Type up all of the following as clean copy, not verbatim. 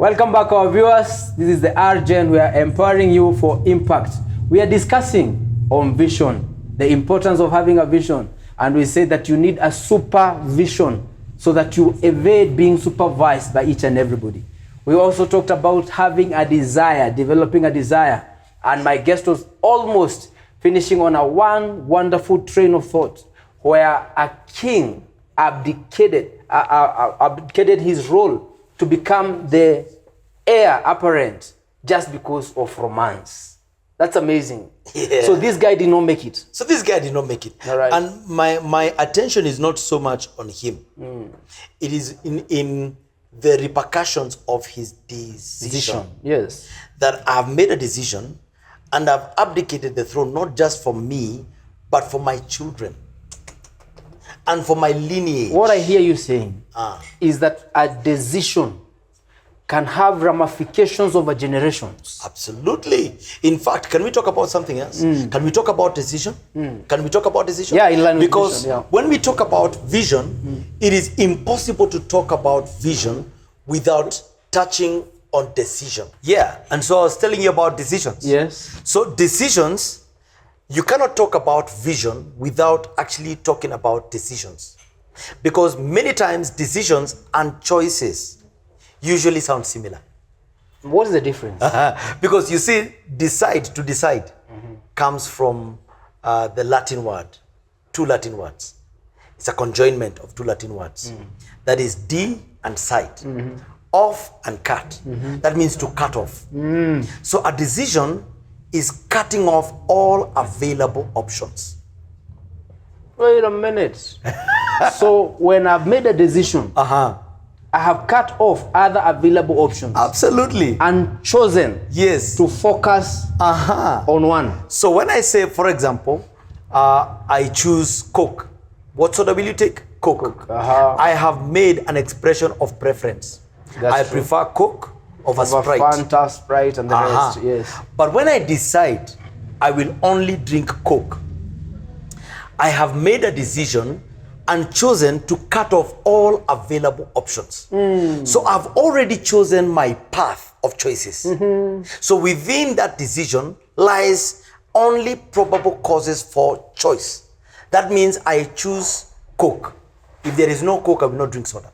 Welcome back, our viewers. This is the Rgen. We are empowering you for impact. We are discussing on vision, the importance of having a vision. And we say that you need a supervision so that you evade being supervised by each and everybody. We also talked about having a desire, developing a desire. And my guest was almost finishing on a wonderful train of thought where a king abdicated his role to become the heir apparent just because of romance. That's amazing. Yeah. So this guy did not make it. All right. And my attention is not so much on him. It is in the repercussions of his decision. Yes. That I've made a decision and I've abdicated the throne, not just for me, but for my children and for my lineage. What I hear you saying is that a decision can have ramifications over generations. Absolutely. In fact, can we talk about something else? Can we talk about decision? Can we talk about decision? Yeah, in line with because vision, yeah. When we talk about vision, it is impossible to talk about vision without touching on decision. Yeah, and so I was telling you about decisions. Yes. So decisions, you cannot talk about vision without actually talking about decisions. Because many times decisions and choices usually sound similar. What is the difference? Because you see, decide comes from the Latin word, two Latin words. It's a conjoinment of two Latin words. That is de and side, off and cut. That means to cut off. So a decision is cutting off all available options. Wait a minute. So when I've made a decision, I have cut off other available options. Absolutely. And chosen to focus on one. So when I say, for example, I choose Coke, what soda will you take? Coke. I have made an expression of preference. I prefer Coke over Sprite. Fanta, Sprite, and the rest. Yes. But when I decide I will only drink Coke, I have made a decision and chosen to cut off all available options. So I've already chosen my path of choices. So within that decision lies only probable causes for choice. That means I choose Coke. If there is no Coke, I will not drink soda.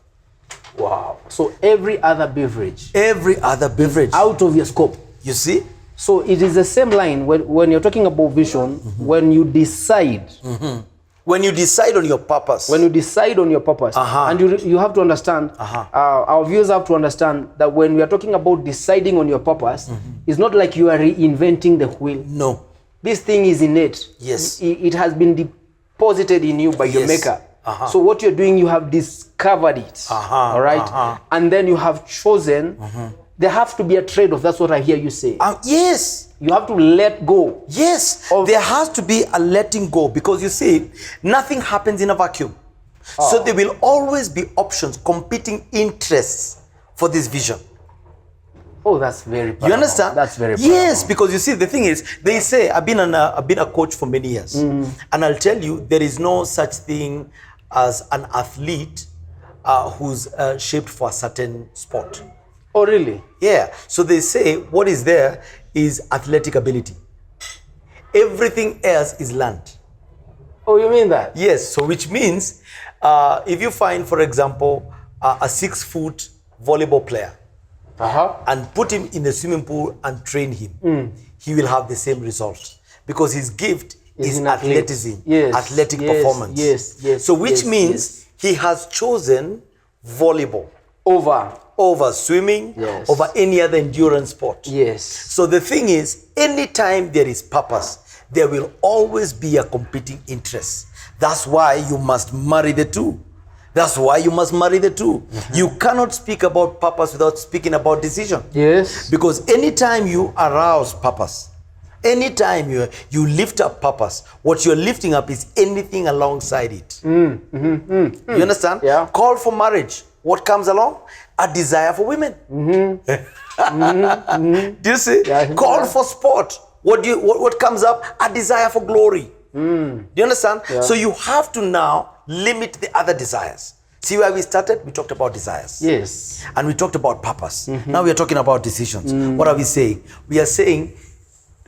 Wow. So every other beverage Out of your scope. You see? So it is the same line when you're talking about vision, when you decide. When you decide on your purpose. When you decide on your purpose. And you have to understand, our viewers have to understand that when we are talking about deciding on your purpose, it's not like you are reinventing the wheel. No. This thing is innate. Yes. It has been deposited in you by your maker. So what you're doing, you have discovered it. All right? And then you have chosen. There has to be a trade-off. That's what I hear you say. Yes. You have to let go. Yes. There has to be a letting go, because you see, nothing happens in a vacuum. So there will always be options, competing interests for this vision. Oh, that's very powerful. You understand? That's very powerful. Yes, because you see, the thing is, they say, I've been a coach for many years. And I'll tell you, there is no such thing as an athlete who's shaped for a certain sport. Oh, really? Yeah. So they say what is there is athletic ability. Everything else is learned. Oh, you mean that? Yes. So which means if you find, for example, a 6-foot volleyball player and put him in the swimming pool and train him, he will have the same result, because his gift is athleticism, athletic performance. Yes. So which means he has chosen volleyball over swimming, over any other endurance sport. Yes. So the thing is, anytime there is purpose, there will always be a competing interest. That's why you must marry the two. You cannot speak about purpose without speaking about decision. Yes. Because anytime you arouse purpose, anytime you lift up purpose, what you're lifting up is anything alongside it. You understand? Yeah. Call for marriage. What comes along? A desire for women. Do you see? Yeah, Call for sport. What comes up? A desire for glory. Do you understand? Yeah. So you have to now limit the other desires. See where we started? We talked about desires. Yes. And we talked about purpose. Now we are talking about decisions. What are we saying? We are saying,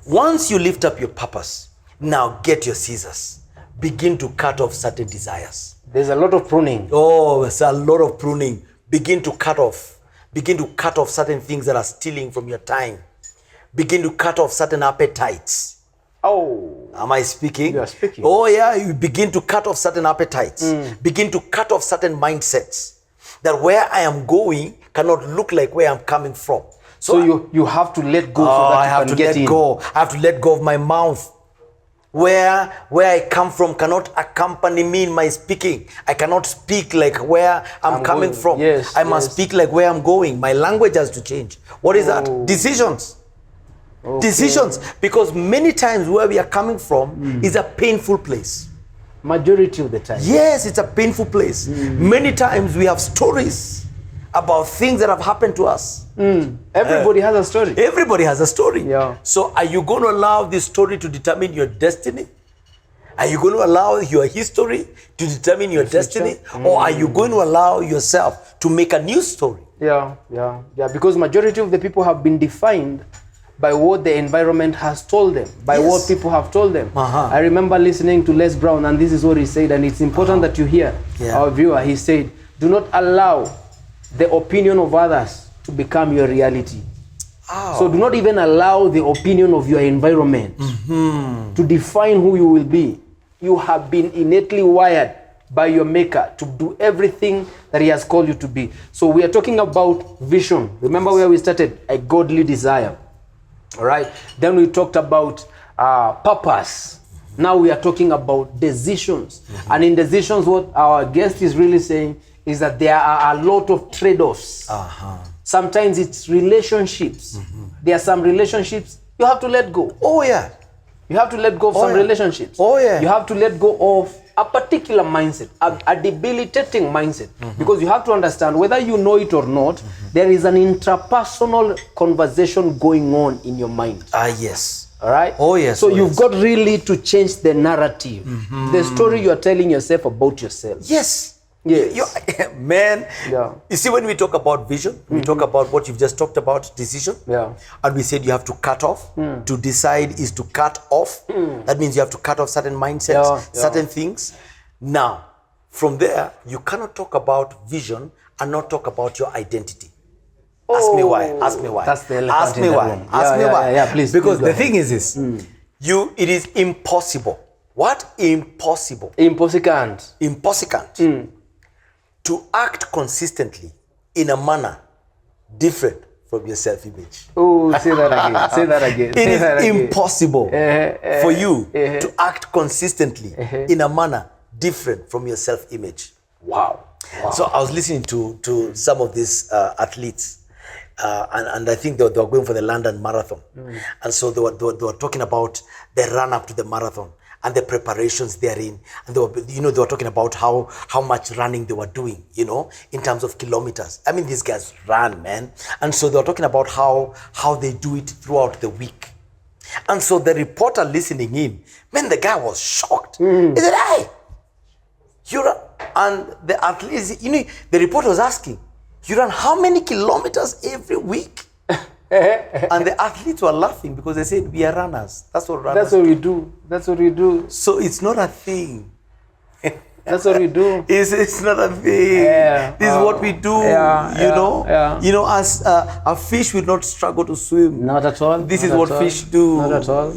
once you lift up your purpose, now get your scissors. Begin to cut off certain desires. There's a lot of pruning. Oh, there's a lot of pruning. Begin to cut off. Begin to cut off certain things that are stealing from your time. Begin to cut off certain appetites. Oh. Am I speaking? You are speaking. Oh yeah, you begin to cut off certain appetites. Begin to cut off certain mindsets. That where I am going cannot look like where I'm coming from. So you have to let go so that I you have can to get let in. go. I have to let go of my mouth. Where I come from cannot accompany me in my speaking. I cannot speak like where I'm coming going. from. Yes, I must speak like where I'm going. My language has to change. What is that? Decisions. Okay. Decisions. Because many times where we are coming from is a painful place. Majority of the time. Yes, it's a painful place. Many times we have stories about things that have happened to us. Everybody has a story. Everybody has a story. Yeah. So are you going to allow this story to determine your destiny? Are you going to allow your history to determine your destiny? Or are you going to allow yourself to make a new story? Yeah. Because majority of the people have been defined by what the environment has told them, by what people have told them. I remember listening to Les Brown, and this is what he said, and it's important that you hear, our viewer. He said, do not allow the opinion of others to become your reality. So do not even allow the opinion of your environment to define who you will be. You have been innately wired by your maker to do everything that he has called you to be. So we are talking about vision. Remember where we started? A godly desire. All right. Then we talked about purpose. Now we are talking about decisions. And in decisions, what our guest is really saying is that there are a lot of trade-offs. Sometimes it's relationships. There are some relationships you have to let go. Oh yeah. You have to let go of some relationships. Oh yeah. You have to let go of a particular mindset, a debilitating mindset. Because you have to understand, whether you know it or not, there is an interpersonal conversation going on in your mind. Yes. All right? Oh yes. So you've got really to change the narrative, the story you are telling yourself about yourself. Yes. Yes. Man, Yeah. you see, when we talk about vision, we talk about what you've just talked about, decision. Yeah. And we said you have to cut off. To decide is to cut off. That means you have to cut off certain mindsets, certain things. Now, from there, you cannot talk about vision and not talk about your identity. Ask me why. Ask me why. That's the elephant Ask in me the why. room. Ask me why. Yeah, please. Because please the go thing is this. It is impossible. What? Impossible. Impossible. Impossible. To act consistently in a manner different from your self-image. Oh, say that again. Say that again. It is impossible for you to act consistently in a manner different from your self-image. Wow. So I was listening to some of these athletes, and I think they were going for the London Marathon. And so they were talking about the run up to the marathon and the preparations therein. And they were talking about how much running they were doing, in terms of kilometers. I mean, these guys ran, man. And so they were talking about how they do it throughout the week. And so the reporter listening in, man, the guy was shocked. He said, hey, you run. And the athlete, the reporter was asking, you run how many kilometers every week? And the athletes were laughing because they said, we are runners. That's what runners That's what we do. That's what we do. So it's not a thing. That's what we do. It's not a thing. This is what we do. As a fish will not struggle to swim. Not at all. This is what fish do. Not at all.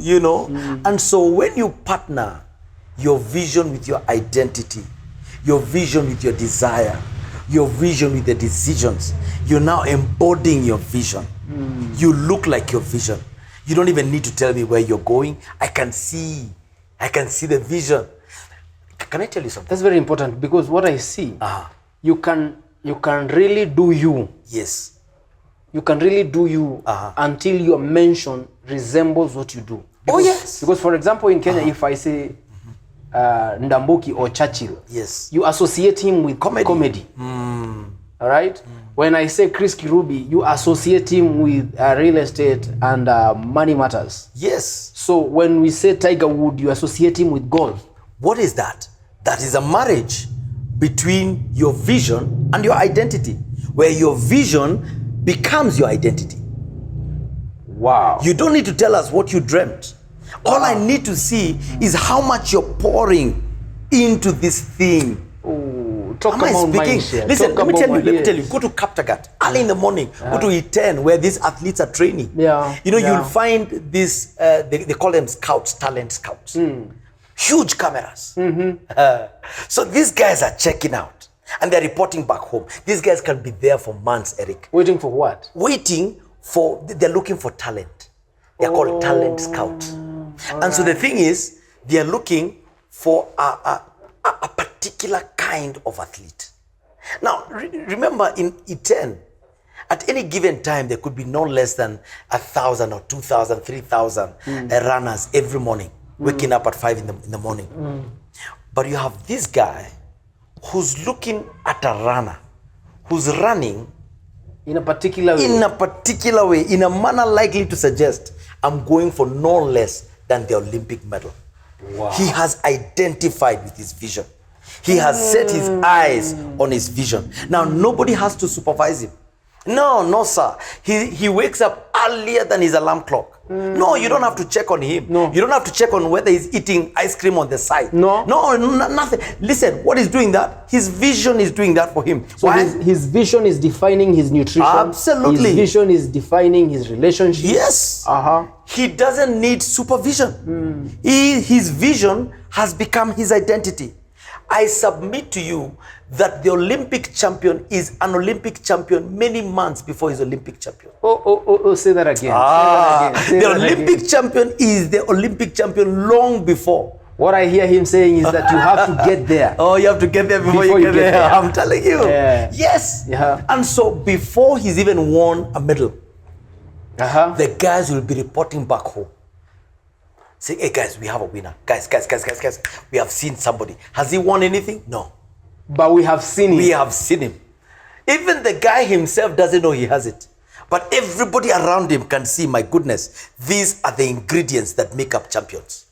And so when you partner your vision with your identity, your vision with your desire, your vision with the decisions, you're now embodying your vision. You look like your vision. You don't even need to tell me where you're going. I can see the vision. Can I tell you something? That's very important, because what I see, you can really do you. Yes. You can really do you until your mention resembles what you do. Because, yes. Because, for example, in Kenya, if I say Ndambuki or Churchill, yes, you associate him with comedy. All right? When I say Chris Kirubi, you associate him with real estate and money matters. Yes. So when we say Tiger Woods, you associate him with golf. What is that? That is a marriage between your vision and your identity, where your vision becomes your identity. Wow. You don't need to tell us what you dreamt. All I need to see is how much you're pouring into this thing. Oh, talk Am I about speaking? mindset. Listen, Talk let about me tell you, go to Kaptagat early in the morning, go to E10 where these athletes are training. Yeah. You know, Yeah. you'll find this, they call them scouts, talent scouts. Huge cameras. So these guys are checking out and they're reporting back home. These guys can be there for months, Eric. Waiting for what? Waiting for, they're looking for talent. They're called talent scouts. And so the thing is, they're looking for a particular kind of athlete. Now, remember in E10, at any given time, there could be no less than 1,000 or 2,000, 3,000 runners every morning, waking up at 5 in the morning. But you have this guy who's looking at a runner, who's running In a particular way. in a particular way, in a manner likely to suggest, I'm going for no less than the Olympic medal. Wow. He has identified with his vision. He has set his eyes on his vision. Now, nobody has to supervise him. No, sir. He wakes up earlier than his alarm clock. No, you don't have to check on him. No. You don't have to check on whether he's eating ice cream on the side. No. Nothing. Listen, what is doing that? His vision is doing that for him. So his vision is defining his nutrition. Absolutely. His vision is defining his relationship. Yes. Uh-huh. He doesn't need supervision. His vision has become his identity. I submit to you that the Olympic champion is an Olympic champion many months before he's Olympic champion. Say that again. The Olympic champion is the Olympic champion long before. What I hear him saying is that you have to get there. Oh, you have to get there before you get there. I'm telling you. Yeah. Yes. Yeah. And so before he's even won a medal, the guys will be reporting back home. Say, hey guys, we have a winner. Guys, we have seen somebody. Has he won anything? No. But we have seen him. We have seen him. Even the guy himself doesn't know he has it. But everybody around him can see, my goodness, these are the ingredients that make up champions.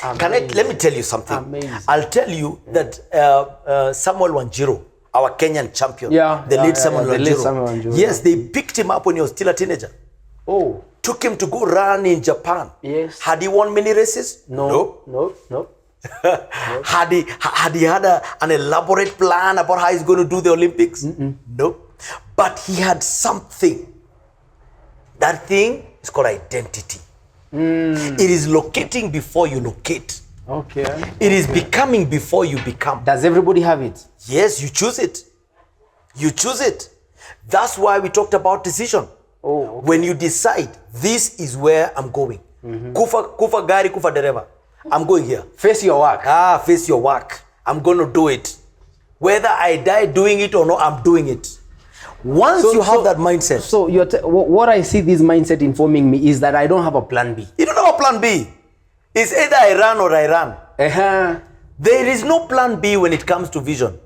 Let me tell you something. Amazing. I'll tell you that Samuel Wanjiru, our Kenyan champion, the late Samuel Wanjiru. Yes, they picked him up when he was still a teenager. Oh. Took him to go run in Japan. Yes. Had he won many races? No. Had he had an elaborate plan about how he's going to do the Olympics? No. But he had something. That thing is called identity. It is locating before you locate. Okay. It is becoming before you become. Does everybody have it? Yes, you choose it. You choose it. That's why we talked about decision. Oh, okay. When you decide, this is where I'm going. Kufa gari, kufa dereva. I'm going here. Face your work. Face your work. I'm going to do it. Whether I die doing it or not, I'm doing it. Once you have that mindset. So what I see this mindset informing me is that I don't have a plan B. You don't have a plan B. It's either I run or I run. There is no plan B when it comes to vision.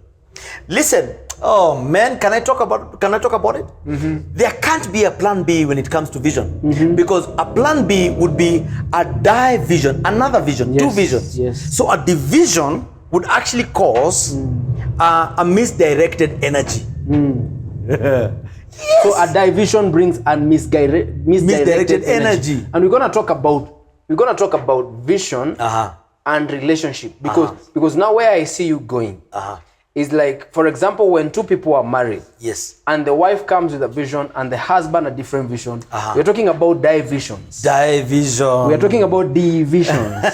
Listen, oh man, can I talk about it? There can't be a plan B when it comes to vision, because a plan B would be a division, another vision, two visions. Yes. So a division would actually cause a misdirected energy. Yes. So a division brings a misdirected energy. And we're gonna talk about vision and relationship, because now where I see you going is like, for example, when two people are married, yes, and the wife comes with a vision and the husband a different vision, we're talking about divisions. Division. We are talking about divisions.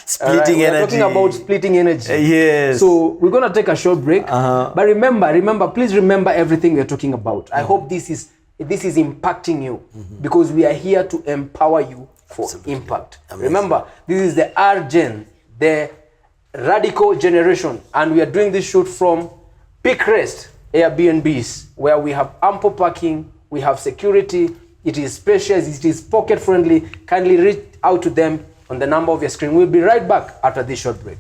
Splitting energy. We're talking about splitting energy. Yes. So we're gonna take a short break. But remember, please remember everything we're talking about. I hope this is impacting you, because we are here to empower you for impact. Amazing. Remember, this is the Rgen, the radical generation, and we are doing this shoot from Peak Rest Airbnbs, where we have ample parking, we have security, it is spacious, it is pocket friendly. Kindly reach out to them on the number of your screen. We'll be right back after this short break.